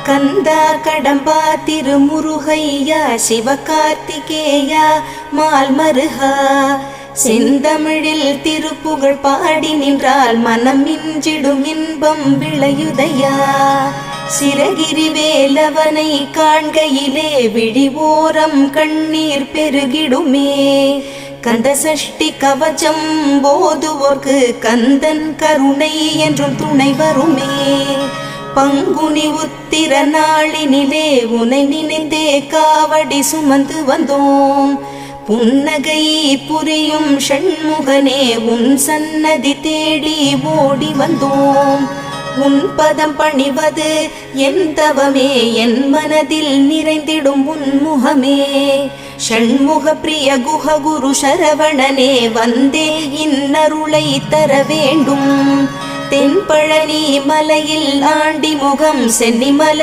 கந்தா கடம்பா திருமுருகையா சிவகார்த்திகேயா மால்மருகா செந்தமிழில் திருப்புகழ் பாடி நின்றால் மனம் மிஞ்சிடும் இன்பம் விளையுதையா. சிரகிரி வேலவனை காண்கையிலே விழி ஓரம் கண்ணீர் பெருகிடுமே. கந்த சஷ்டி கவச்சம் போதுவோர்க்கு கந்தன் கருணை என்றும் துணை வருமே. பங்குனி உத்திர நாளினிலே உனை நினைந்தே காவடி சுமந்து வந்தோம். புன்னகை புரியும் ஷண்முகனே உன் சன்னதி தேடி ஓடி வந்தோம். உன் பதம் பணிவது என் தவமே, என் மனதில் நிறைந்திடும் உன்முகமே. ஷண்முக பிரிய குஹ குரு சரவணனே வந்தே இன்னருளை தர வேண்டும். தென்பழனி மலையில் ஆண்டி முகம் சென்னிமலை